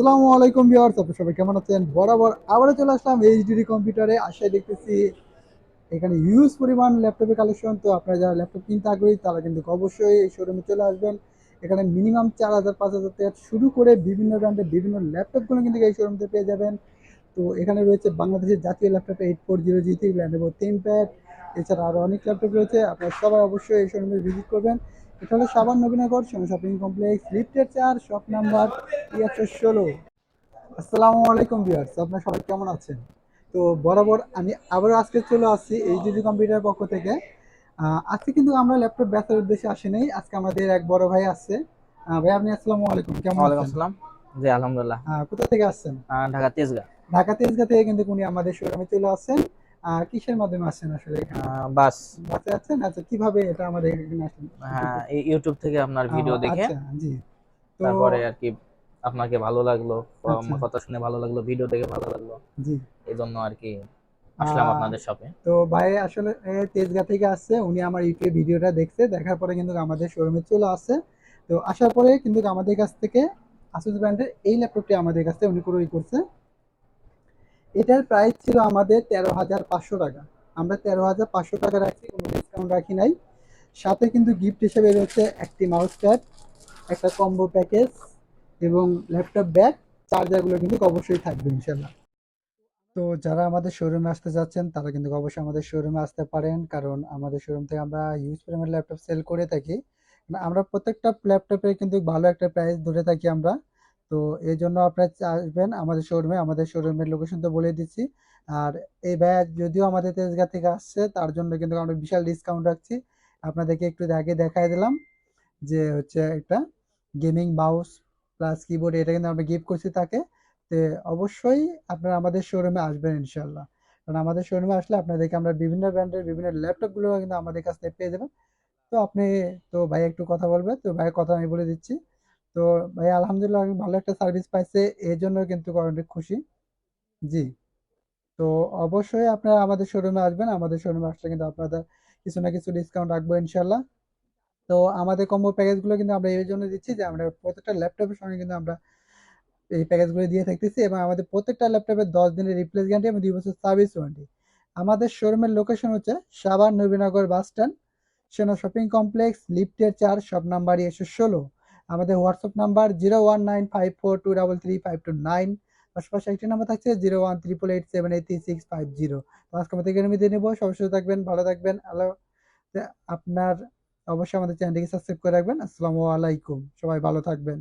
আসসালামু আলাইকুম ভিউয়ার্স, আপনারা সবাই কেমন আছেন? বরাবর আবারও চলে আসলাম এইচডিডি কম্পিউটারে। আশায় দেখতেছি এখানে হিউজ পরিমাণ ল্যাপটপের কালেকশন। তো আপনারা যারা ল্যাপটপ কিনতে আগ্রহী তারা কিন্তু অবশ্যই এই শোরুমে চলে আসবেন। এখানে মিনিমাম 4000 5000 থেকে শুরু করে বিভিন্ন ব্র্যান্ডের বিভিন্ন ল্যাপটপগুলো কিন্তু এই শোরুমতে পেয়ে যাবেন। তো এখানে রয়েছে বাংলাদেশের জাতীয় ল্যাপটপ 8400 ল্যানোভো থিংকপ্যাড, এছাড়া আরও অনেক ল্যাপটপ রয়েছে। আপনারা সবাই অবশ্যই এই শোরুমে ভিজিট করবেন। এটা হলো সাবান নবীনগর সোনা শপিং কমপ্লেক্স, লিফটের 4, শপ নাম্বার 116। আসসালামু আলাইকুম ভিউয়ার্স, আপনারা সবাই কেমন আছেন? তো বরাবর আমি আবারও আজকে চলে আসছি এইচডিডি কম্পিউটার পক্ষ থেকে। আজকে কিন্তু আমরা ল্যাপটপ বেচার উদ্দেশ্যে আসি নাই। আজকে আমাদের এক বড় ভাই আসছে। ভাই, আপনি আসসালামু আলাইকুম, কেমন ওয়ালাইকুম আছেন? আসসালাম। জি, আলহামদুলিল্লাহ। কোথা থেকে আসছেন? ঢাকা তেজগাঁ। ঢাকা তেজগাঁ থেকে কিন্তু উনি আমাদের শোরুমে চলে আসছেন। কিসের মাধ্যমে আসছেন আসলে এখানে? বাস। বাসে আসছেন? আচ্ছা, কিভাবে এটা আমাদের এখানে আসলেন একটু হ্যাঁ, ইউটিউব থেকে আপনার ভিডিও দেখে আচ্ছা, জি। তো তারপরে আর কি আপনাকে ভালো লাগলো, আচ্ছা, কথা শুনে ভালো লাগলো, ভিডিও দেখে ভালো লাগলো, জি। এই জন্য আর কি আসলাম আহ আপনাদের শপে। তো ভাই আসলে তেজগাঁ থেকে আসছে। উনি আমার ইউটিউব ভিডিওটা দেখছে, দেখার পরে কিন্তু আমাদের শোরুমে চলে আসছে। তো আসার পরে কিন্তু আমাদের কাছ থেকে আসুস ব্র্যান্ডের এই ল্যাপটপটি আমাদের কাছে উনি ক্রয় করছে। এটার প্রাইস ছিল আমাদের 13,500 টাকা। আমরা 13,500 টাকা রাখছি, কোনো ডিসকাউন্ট রাখি নাই। সাথে কিন্তু গিফট হিসেবে রয়েছে একটি মাউস প্যাড, একটা কম্বো প্যাকেজ এবং ল্যাপটপ ব্যাগ। চার্জারগুলো কিন্তু অবশ্যই থাকবে ইনশাল্লাহ। তো যারা আমাদের শোরুমে আসতে যাচ্ছেন তারা কিন্তু অবশ্যই আমাদের শোরুমে আসতে পারেন, কারণ আমাদের শোরুম থেকে আমরা হিউজ পরিমাণ ল্যাপটপ সেল করে থাকি। আমরা প্রত্যেকটা ল্যাপটপে কিন্তু ভালো একটা প্রাইস ধরে থাকি আমরা। তো এই জন্য আপনারা আসবেন আমাদের শোরুমে। আমাদের শোরুমের লোকেশন তো বলে দিচ্ছি। আর এই ভাইয়া যদিও আমাদের তেজগাঁ থেকে আসছে, তার জন্য কিন্তু আমরা বিশাল ডিসকাউন্ট রাখছি। আপনাদেরকে একটু আগে দেখাই দিলাম যে হচ্ছে একটা গেমিং মাউস প্লাস কিবোর্ড, এটা কিন্তু আমরা গিফট করছি তাকে। তো অবশ্যই আপনারা আমাদের শোরুমে আসবেন ইনশাল্লাহ। কারণ আমাদের শোরুমে আসলে আপনাদেরকে আমরা বিভিন্ন ব্র্যান্ডের বিভিন্ন ল্যাপটপগুলো কিন্তু আমাদের কাছ থেকে পেয়ে যাবেন। তো আপনি, তো ভাই একটু কথা বলবে, তো ভাইয়ের কথা আমি বলে দিচ্ছি। তো ভাই আলহামদুলিল্লাহ অনেক ভালো একটা সার্ভিস পাইছে, এই জন্য কিন্তু অনেক খুশি। জি। তো অবশ্যই আপনারা আমাদের শোরুমে আসবেন। আমাদের শোরুমে আসলে কিন্তু আপনাদের কিছু না কিছু ডিসকাউন্ট রাখবো ইনশাল্লাহ। তো আমাদের কম্বো প্যাকেজগুলো কিন্তু আমরা এই জন্য দিচ্ছি যে আমরা প্রত্যেকটা ল্যাপটপের সঙ্গে কিন্তু আমরা এই প্যাকেজগুলো দিয়ে থাকতেছি, এবং আমাদের প্রত্যেকটা ল্যাপটপে 10 দিনের রিপ্লেস গ্যারান্টি এবং 2 বছর সার্ভিস ওয়ারেন্টি। আমাদের শোরুমের লোকেশন হচ্ছে সাভার নবীনগর বাস স্ট্যান্ড, সেনা শপিং কমপ্লেক্স, লিফটের 4, শপ নাম্বার 116। আমাদের হোয়াটসঅ্যাপ নাম্বার 01954233529। পাশাপাশি একটি নাম্বার থাকছে 01888783650। তো আজকে আমাদের এখানে দিয়ে নেবো। সবাই সুস্থ থাকবেন, ভালো থাকবেন। আল্লাহ আপনার অবশ্যই আমাদের চ্যানেলটিকে সাবস্ক্রাইব করে রাখবেন। আসসালামু আলাইকুম, সবাই ভালো থাকবেন।